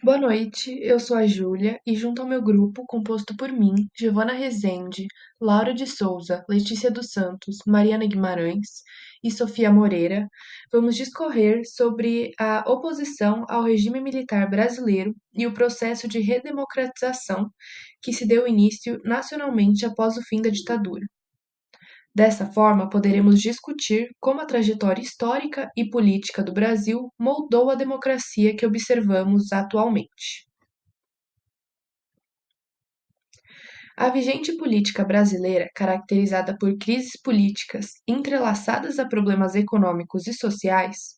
Boa noite, eu sou a Júlia e junto ao meu grupo, composto por mim, Giovana Rezende, Laura de Souza, Letícia dos Santos, Mariana Guimarães e Sofia Moreira, vamos discorrer sobre a oposição ao regime militar brasileiro e o processo de redemocratização que se deu início nacionalmente após o fim da ditadura. Dessa forma, poderemos discutir como a trajetória histórica e política do Brasil moldou a democracia que observamos atualmente. A vigente política brasileira, caracterizada por crises políticas entrelaçadas a problemas econômicos e sociais,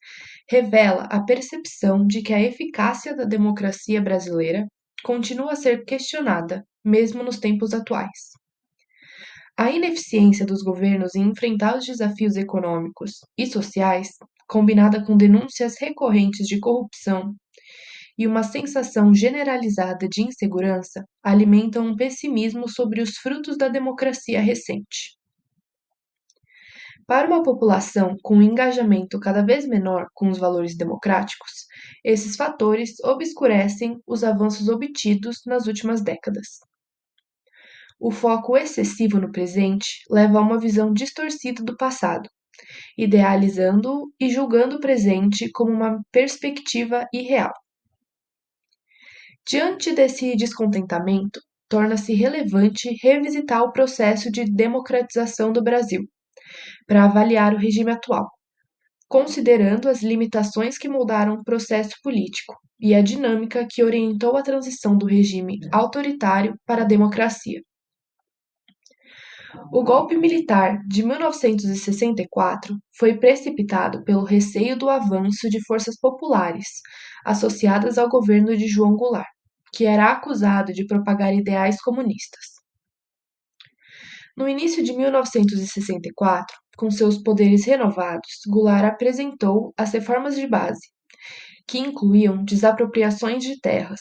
revela a percepção de que a eficácia da democracia brasileira continua a ser questionada, mesmo nos tempos atuais. A ineficiência dos governos em enfrentar os desafios econômicos e sociais, combinada com denúncias recorrentes de corrupção e uma sensação generalizada de insegurança, alimentam um pessimismo sobre os frutos da democracia recente. Para uma população com um engajamento cada vez menor com os valores democráticos, esses fatores obscurecem os avanços obtidos nas últimas décadas. O foco excessivo no presente leva a uma visão distorcida do passado, idealizando e julgando o presente como uma perspectiva irreal. Diante desse descontentamento, torna-se relevante revisitar o processo de democratização do Brasil, para avaliar o regime atual, considerando as limitações que moldaram o processo político e a dinâmica que orientou a transição do regime autoritário para a democracia. O golpe militar de 1964 foi precipitado pelo receio do avanço de forças populares associadas ao governo de João Goulart, que era acusado de propagar ideais comunistas. No início de 1964, com seus poderes renovados, Goulart apresentou as reformas de base, que incluíam desapropriações de terras,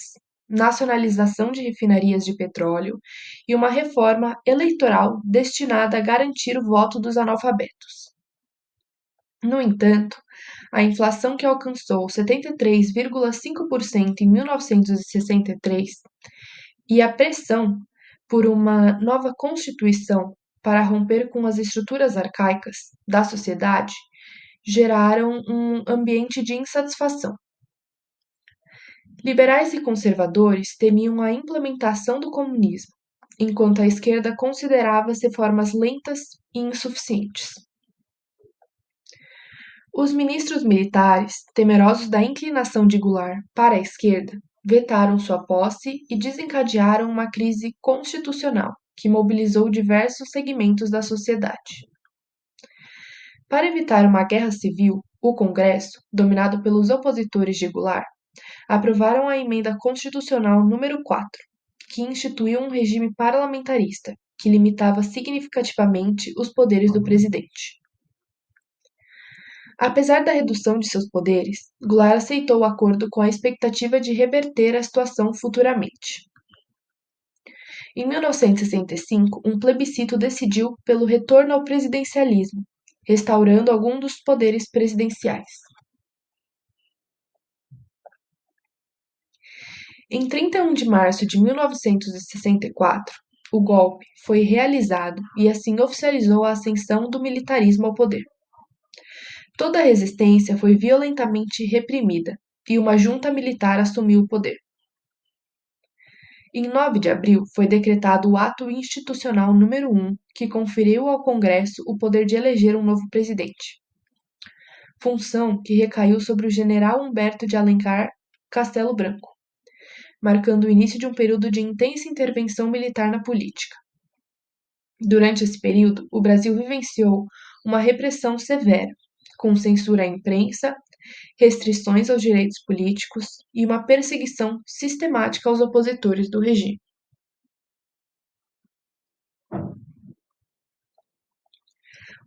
nacionalização de refinarias de petróleo e uma reforma eleitoral destinada a garantir o voto dos analfabetos. No entanto, a inflação que alcançou 73,5% em 1963 e a pressão por uma nova Constituição para romper com as estruturas arcaicas da sociedade geraram um ambiente de insatisfação. Liberais e conservadores temiam a implementação do comunismo, enquanto a esquerda considerava as reformas lentas e insuficientes. Os ministros militares, temerosos da inclinação de Goulart para a esquerda, vetaram sua posse e desencadearam uma crise constitucional que mobilizou diversos segmentos da sociedade. Para evitar uma guerra civil, o Congresso, dominado pelos opositores de Goulart, aprovaram a Emenda Constitucional número 4, que instituiu um regime parlamentarista que limitava significativamente os poderes do presidente. Apesar da redução de seus poderes, Goulart aceitou o acordo com a expectativa de reverter a situação futuramente. Em 1965, um plebiscito decidiu pelo retorno ao presidencialismo, restaurando alguns dos poderes presidenciais. Em 31 de março de 1964, o golpe foi realizado e assim oficializou a ascensão do militarismo ao poder. Toda a resistência foi violentamente reprimida e uma junta militar assumiu o poder. Em 9 de abril foi decretado o Ato Institucional número 1, que conferiu ao Congresso o poder de eleger um novo presidente, função que recaiu sobre o general Humberto de Alencar Castelo Branco, marcando o início de um período de intensa intervenção militar na política. Durante esse período, o Brasil vivenciou uma repressão severa, com censura à imprensa, restrições aos direitos políticos e uma perseguição sistemática aos opositores do regime.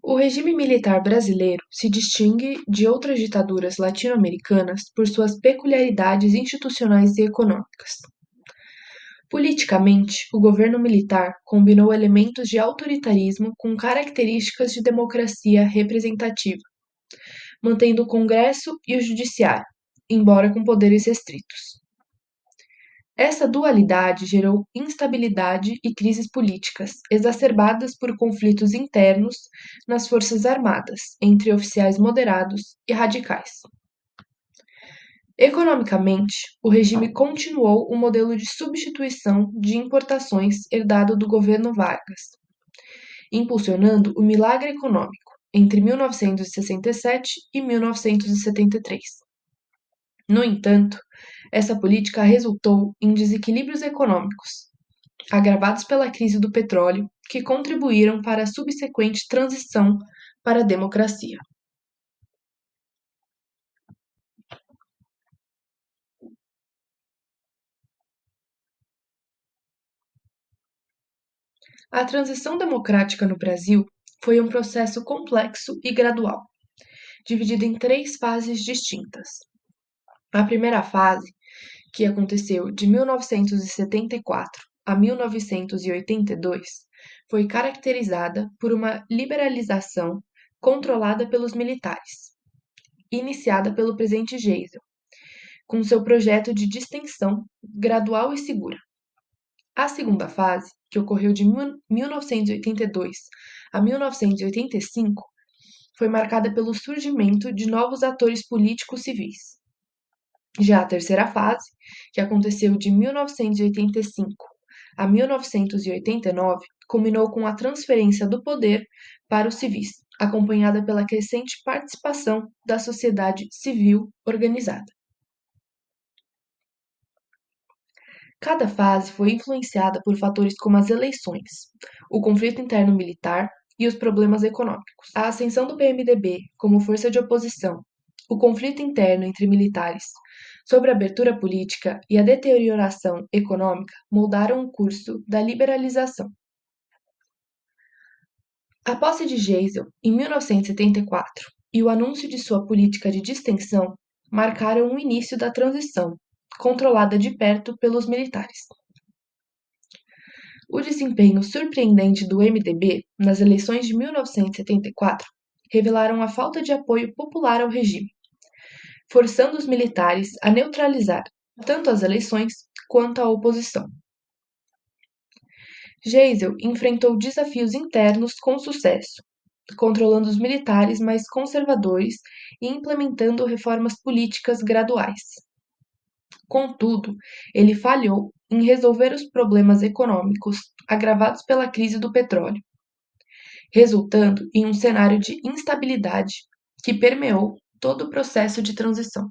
O regime militar brasileiro se distingue de outras ditaduras latino-americanas por suas peculiaridades institucionais e econômicas. Politicamente, o governo militar combinou elementos de autoritarismo com características de democracia representativa, mantendo o Congresso e o Judiciário, embora com poderes restritos. Essa dualidade gerou instabilidade e crises políticas, exacerbadas por conflitos internos nas forças armadas, entre oficiais moderados e radicais. Economicamente, o regime continuou o modelo de substituição de importações herdado do governo Vargas, impulsionando o milagre econômico entre 1967 e 1973. No entanto, essa política resultou em desequilíbrios econômicos, agravados pela crise do petróleo, que contribuíram para a subsequente transição para a democracia. A transição democrática no Brasil foi um processo complexo e gradual, dividido em três fases distintas. A primeira fase, que aconteceu de 1974 a 1982, foi caracterizada por uma liberalização controlada pelos militares, iniciada pelo presidente Geisel, com seu projeto de distensão gradual e segura. A segunda fase, que ocorreu de 1982 a 1985, foi marcada pelo surgimento de novos atores políticos civis. Já a terceira fase, que aconteceu de 1985 a 1989, culminou com a transferência do poder para os civis, acompanhada pela crescente participação da sociedade civil organizada. Cada fase foi influenciada por fatores como as eleições, o conflito interno militar e os problemas econômicos. A ascensão do PMDB como força de oposição, o conflito interno entre militares sobre a abertura política e a deterioração econômica moldaram o curso da liberalização. A posse de Geisel em 1974 e o anúncio de sua política de distensão marcaram o início da transição, controlada de perto pelos militares. O desempenho surpreendente do MDB nas eleições de 1974 revelaram a falta de apoio popular ao regime, forçando os militares a neutralizar tanto as eleições quanto a oposição. Geisel enfrentou desafios internos com sucesso, controlando os militares mais conservadores e implementando reformas políticas graduais. Contudo, ele falhou em resolver os problemas econômicos agravados pela crise do petróleo, resultando em um cenário de instabilidade que permeou todo o processo de transição.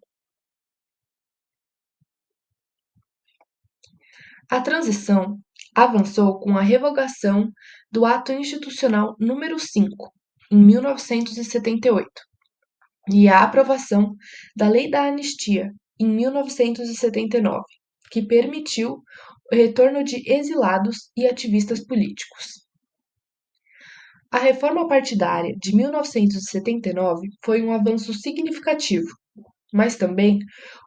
A transição avançou com a revogação do Ato Institucional número 5, em 1978, e a aprovação da Lei da Anistia, em 1979, que permitiu o retorno de exilados e ativistas políticos. A reforma partidária de 1979 foi um avanço significativo, mas também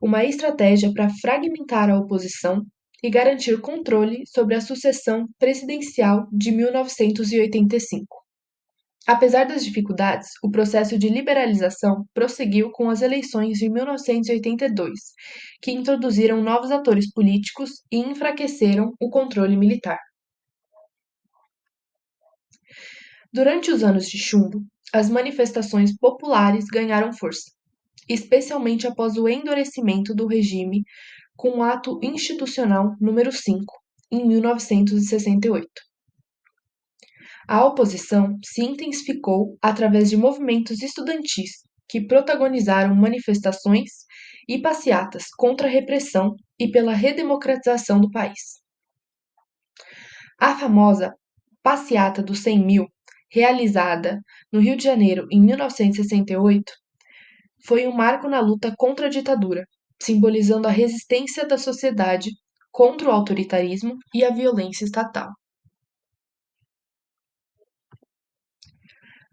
uma estratégia para fragmentar a oposição e garantir controle sobre a sucessão presidencial de 1985. Apesar das dificuldades, o processo de liberalização prosseguiu com as eleições de 1982, que introduziram novos atores políticos e enfraqueceram o controle militar. Durante os anos de chumbo, as manifestações populares ganharam força, especialmente após o endurecimento do regime com o Ato Institucional número 5, em 1968. A oposição se intensificou através de movimentos estudantis que protagonizaram manifestações e passeatas contra a repressão e pela redemocratização do país. A famosa Passeata dos 100 Mil, realizada no Rio de Janeiro em 1968, foi um marco na luta contra a ditadura, simbolizando a resistência da sociedade contra o autoritarismo e a violência estatal.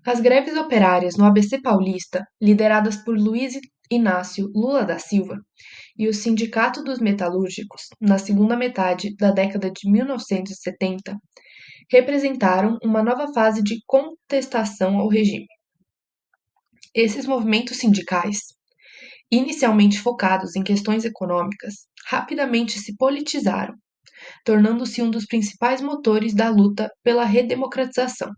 As greves operárias no ABC Paulista, lideradas por Luiz Inácio Lula da Silva, e o Sindicato dos Metalúrgicos, na segunda metade da década de 1970, representaram uma nova fase de contestação ao regime. Esses movimentos sindicais inicialmente focados em questões econômicas, rapidamente se politizaram, tornando-se um dos principais motores da luta pela redemocratização.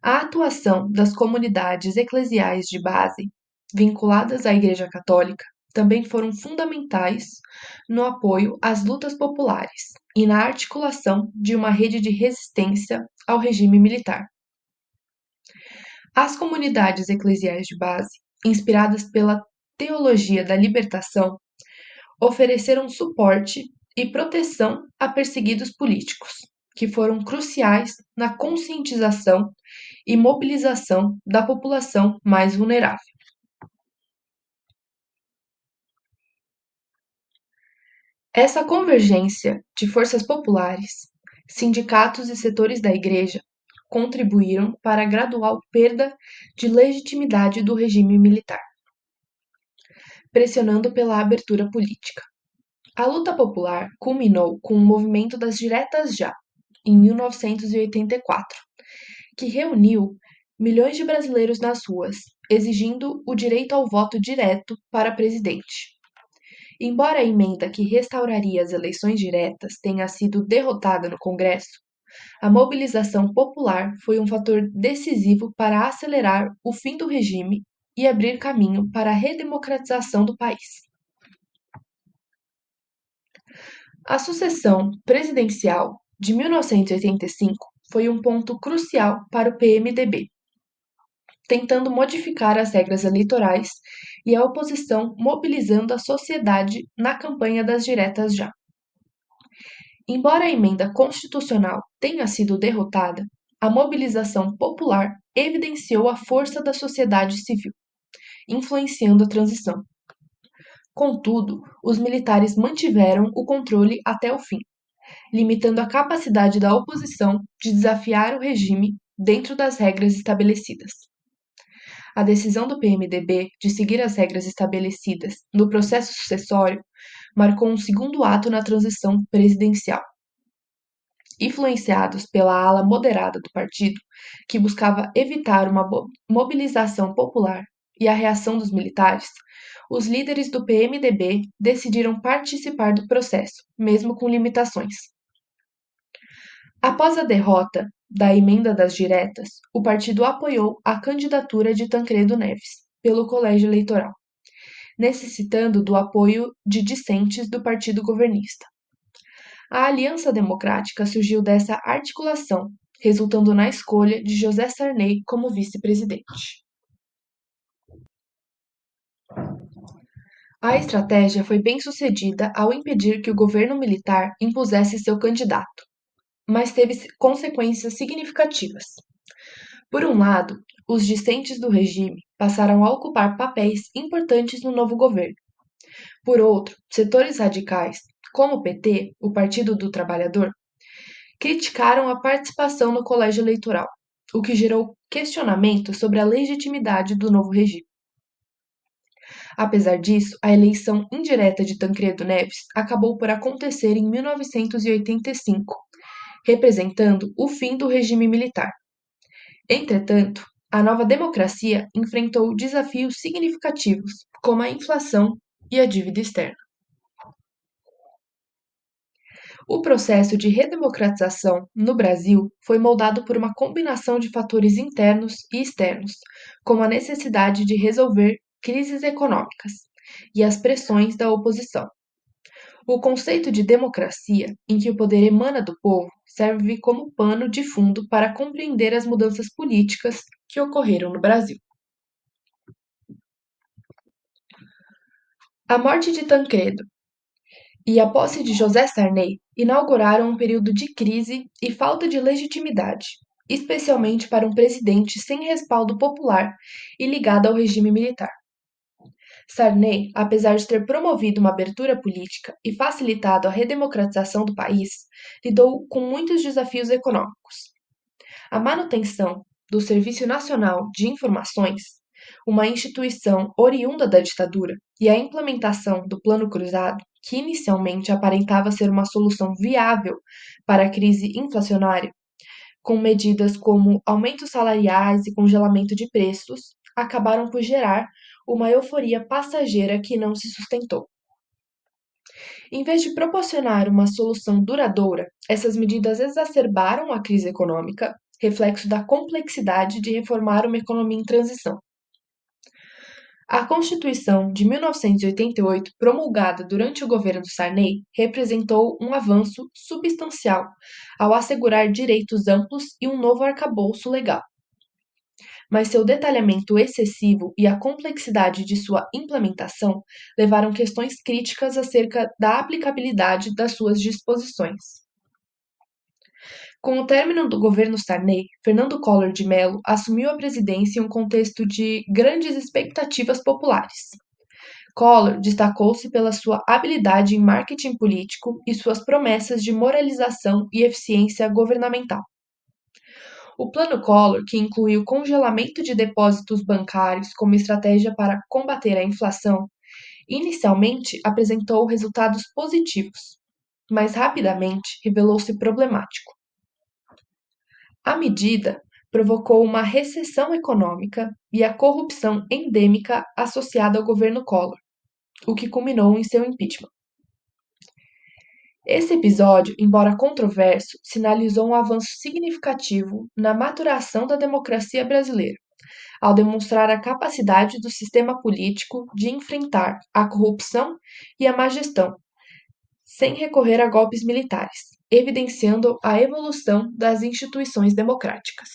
A atuação das comunidades eclesiais de base, vinculadas à Igreja Católica, também foram fundamentais no apoio às lutas populares e na articulação de uma rede de resistência ao regime militar. As comunidades eclesiais de base, inspiradas pela teologia da libertação, ofereceram suporte e proteção a perseguidos políticos, que foram cruciais na conscientização e mobilização da população mais vulnerável. Essa convergência de forças populares, sindicatos e setores da Igreja contribuíram para a gradual perda de legitimidade do regime militar, pressionando pela abertura política. A luta popular culminou com o movimento das Diretas Já, em 1984, que reuniu milhões de brasileiros nas ruas, exigindo o direito ao voto direto para presidente. Embora a emenda que restauraria as eleições diretas tenha sido derrotada no Congresso, a mobilização popular foi um fator decisivo para acelerar o fim do regime e abrir caminho para a redemocratização do país. A sucessão presidencial de 1985 foi um ponto crucial para o PMDB, tentando modificar as regras eleitorais e a oposição mobilizando a sociedade na campanha das diretas já. Embora a emenda constitucional tenha sido derrotada, a mobilização popular evidenciou a força da sociedade civil, influenciando a transição. Contudo, os militares mantiveram o controle até o fim, limitando a capacidade da oposição de desafiar o regime dentro das regras estabelecidas. A decisão do PMDB de seguir as regras estabelecidas no processo sucessório marcou um segundo ato na transição presidencial. Influenciados pela ala moderada do partido, que buscava evitar uma mobilização popular e a reação dos militares, os líderes do PMDB decidiram participar do processo, mesmo com limitações. Após a derrota da emenda das diretas, o partido apoiou a candidatura de Tancredo Neves pelo colégio eleitoral, necessitando do apoio de dissidentes do partido governista. A Aliança Democrática surgiu dessa articulação, resultando na escolha de José Sarney como vice-presidente. A estratégia foi bem sucedida ao impedir que o governo militar impusesse seu candidato, mas teve consequências significativas. Por um lado, os dissidentes do regime passaram a ocupar papéis importantes no novo governo. Por outro, setores radicais, como o PT, o Partido do Trabalhador, criticaram a participação no colégio eleitoral, o que gerou questionamento sobre a legitimidade do novo regime. Apesar disso, a eleição indireta de Tancredo Neves acabou por acontecer em 1985, representando o fim do regime militar. Entretanto, a nova democracia enfrentou desafios significativos, como a inflação e a dívida externa. O processo de redemocratização no Brasil foi moldado por uma combinação de fatores internos e externos, como a necessidade de resolver crises econômicas e as pressões da oposição. O conceito de democracia, em que o poder emana do povo, serve como pano de fundo para compreender as mudanças políticas que ocorreram no Brasil. A morte de Tancredo e a posse de José Sarney inauguraram um período de crise e falta de legitimidade, especialmente para um presidente sem respaldo popular e ligado ao regime militar. Sarney, apesar de ter promovido uma abertura política e facilitado a redemocratização do país, lidou com muitos desafios econômicos. A manutenção do Serviço Nacional de Informações, uma instituição oriunda da ditadura, e a implementação do Plano Cruzado, que inicialmente aparentava ser uma solução viável para a crise inflacionária, com medidas como aumentos salariais e congelamento de preços, acabaram por gerar uma euforia passageira que não se sustentou. Em vez de proporcionar uma solução duradoura, essas medidas exacerbaram a crise econômica, reflexo da complexidade de reformar uma economia em transição. A Constituição de 1988, promulgada durante o governo Sarney, representou um avanço substancial ao assegurar direitos amplos e um novo arcabouço legal. Mas seu detalhamento excessivo e a complexidade de sua implementação levaram questões críticas acerca da aplicabilidade das suas disposições. Com o término do governo Sarney, Fernando Collor de Mello assumiu a presidência em um contexto de grandes expectativas populares. Collor destacou-se pela sua habilidade em marketing político e suas promessas de moralização e eficiência governamental. O Plano Collor, que incluiu o congelamento de depósitos bancários como estratégia para combater a inflação, inicialmente apresentou resultados positivos, mas rapidamente revelou-se problemático. A medida provocou uma recessão econômica e a corrupção endêmica associada ao governo Collor, o que culminou em seu impeachment. Esse episódio, embora controverso, sinalizou um avanço significativo na maturação da democracia brasileira, ao demonstrar a capacidade do sistema político de enfrentar a corrupção e a má gestão, sem recorrer a golpes militares, evidenciando a evolução das instituições democráticas.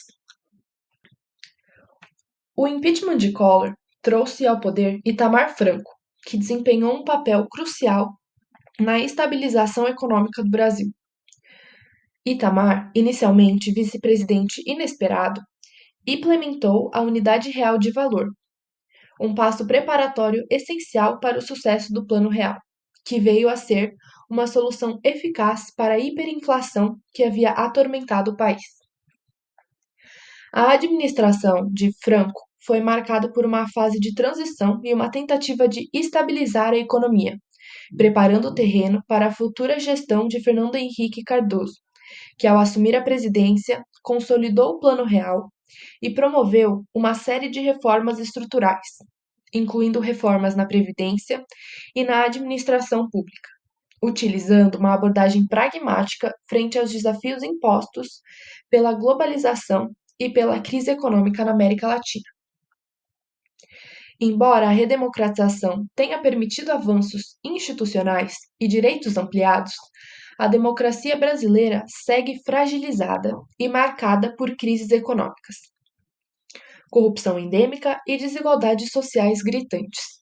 O impeachment de Collor trouxe ao poder Itamar Franco, que desempenhou um papel crucial na estabilização econômica do Brasil. Itamar, inicialmente vice-presidente inesperado, implementou a Unidade Real de Valor, um passo preparatório essencial para o sucesso do Plano Real, que veio a ser uma solução eficaz para a hiperinflação que havia atormentado o país. A administração de Franco foi marcada por uma fase de transição e uma tentativa de estabilizar a economia, preparando o terreno para a futura gestão de Fernando Henrique Cardoso, que, ao assumir a presidência, consolidou o Plano Real e promoveu uma série de reformas estruturais, incluindo reformas na Previdência e na administração pública, utilizando uma abordagem pragmática frente aos desafios impostos pela globalização e pela crise econômica na América Latina. Embora a redemocratização tenha permitido avanços institucionais e direitos ampliados, a democracia brasileira segue fragilizada e marcada por crises econômicas, corrupção endêmica e desigualdades sociais gritantes.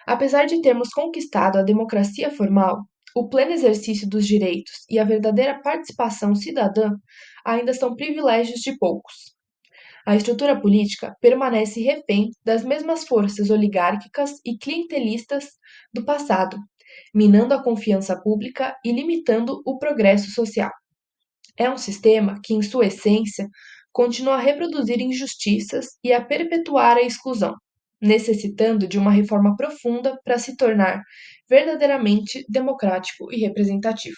Apesar de termos conquistado a democracia formal, o pleno exercício dos direitos e a verdadeira participação cidadã ainda são privilégios de poucos. A estrutura política permanece refém das mesmas forças oligárquicas e clientelistas do passado, minando a confiança pública e limitando o progresso social. É um sistema que, em sua essência, continua a reproduzir injustiças e a perpetuar a exclusão, necessitando de uma reforma profunda para se tornar verdadeiramente democrático e representativo.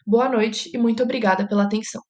Boa noite e muito obrigada pela atenção.